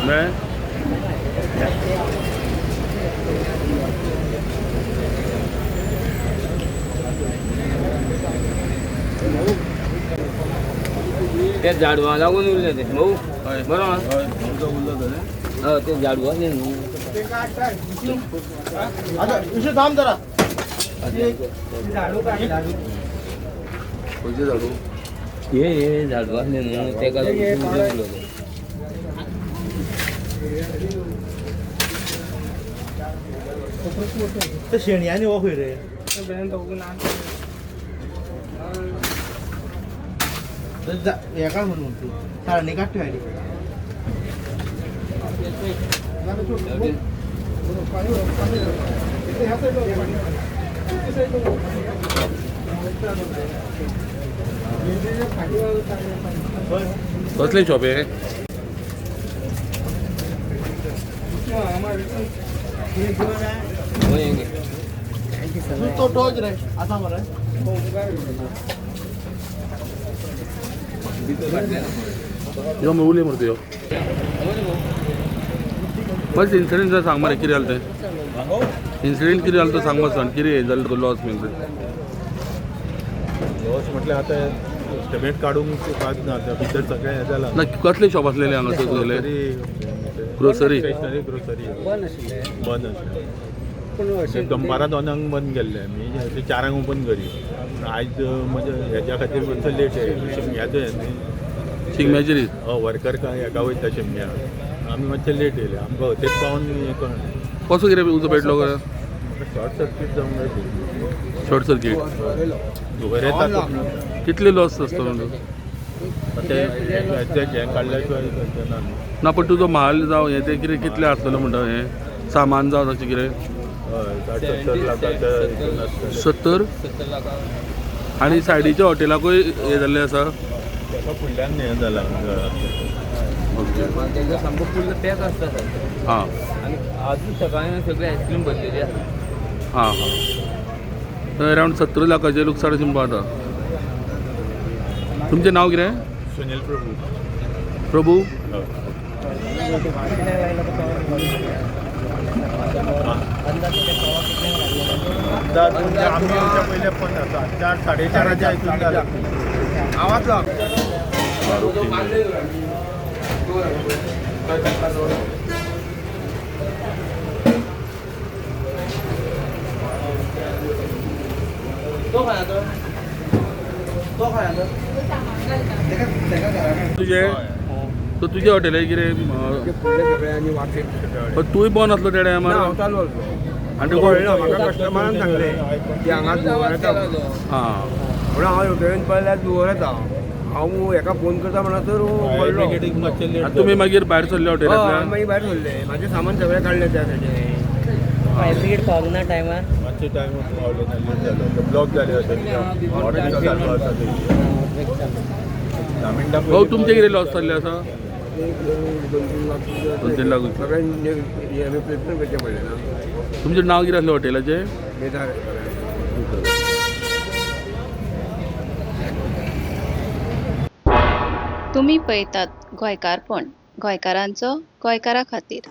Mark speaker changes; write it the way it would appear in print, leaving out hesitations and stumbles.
Speaker 1: मैं
Speaker 2: त्या झाडवा लागून उरले ते भाऊ बरोबर ते झाडवा
Speaker 3: आता विषय थांब जरा
Speaker 1: कोणते झाडू
Speaker 2: हे झाडवा ते का
Speaker 3: ते शेणयाने ओळख रे एका म्हणून तू सारणी काढतो आली
Speaker 1: कसले शॉप आहे
Speaker 3: तो टोच रे असा बरं
Speaker 1: यो मी उले मरतो यो बस इन्सिडेंट जर सांग मरे किती आलं ते इन्सिडेंट किती आलं तर सांग मग सांग किती झालं तो लॉस म्हणजे
Speaker 4: लॉस म्हटलं आता एस्टिमेट काढून पाच ना भितर सगळें हें जालां
Speaker 1: ना कसले शॉप असलेले हांगा तुगेले ग्रोसरी
Speaker 4: स्टेशनरी ग्रोसरी बंद आसलें दनपारां 2 बंद केल्ले आमी 4 ओपन करी आयज म्हणजे हेज्या खातीर मातसो लेट शिगम्याचो हें न्ही
Speaker 1: शिगम्याची रीत
Speaker 4: वर्कर काय हेका वयता शिगम्या आमी मातशे लेट येयले आमकां हॉटेल पावन हें कळना
Speaker 1: कसो कितें उजो पेटलो
Speaker 4: शॉर्ट सर्कीट जावंक जाय
Speaker 1: शॉर्ट सर्किट
Speaker 4: दुकर येता
Speaker 1: कितले लॉस आसता म्हणजे
Speaker 4: ते हें काडल्याशिवाय जायना न्ही
Speaker 1: ना पण तुजो म्हाल जावं हें तें कितें कितलें आसतलो म्हणटा हें सामान जावं तशें कितें
Speaker 4: हय 60-70 लाखाच्या हितून आसतलें
Speaker 1: 70 आनी सायडीच्या हॉटेलाकूय हें जाल्लें आसा
Speaker 4: ताका फुडल्यान हें जालां
Speaker 2: त्यांचा सामको फुल्ल पॅक असता सर
Speaker 1: हां
Speaker 2: आणि अजून सकाळी सगळे आईस्क्रीम भरलेली आसा
Speaker 1: हां हां अरावंड 70 लाखाचें लुकसाण अशें म्हणपा जाता तुमचें नांव कितें
Speaker 4: सुनील प्रभू
Speaker 1: प्रभू
Speaker 4: अंदाज म्हणजे आम्ही येवच्या पयले 4-4:30च्या हितून जालां आवाज लाग
Speaker 1: तुझे हॉटेल आहे कितें पण तूंय बंद आसलो त्या टायमार आनी ते
Speaker 5: कस्टमरान सांगले की हांगा जुवर येता
Speaker 1: हां
Speaker 5: म्हणून हांव हॉटेलीन पळयल्यार जुवर येता हांव हेका फोन करता म्हणा तर व्हडलो
Speaker 1: आनी तुमी मागीर भायर सरले हॉटेलांतल्यान
Speaker 5: मागीर भायर सरले म्हाजें सामान सगळें काडलें त्या सायडीन
Speaker 2: फायर ब्रिगेड पावना टायमार
Speaker 4: मातशे टायम पावले ना लेट जालो ब्लॉक जाले हॉटेल चालू आसा ते 10 मिनटां
Speaker 1: भाऊ तुमचे कितें लॉस जाल्ले आसा 2-3 लाख
Speaker 5: सगळें रिप्लेसमेंट करचें पडलें ना
Speaker 1: तुमचें नांव कितें आसलें हॉटेलाचें
Speaker 5: बेजार
Speaker 6: तुम्ही पळयतात गोंयकारपण गोंयकारांचो गोंयकारा खातीर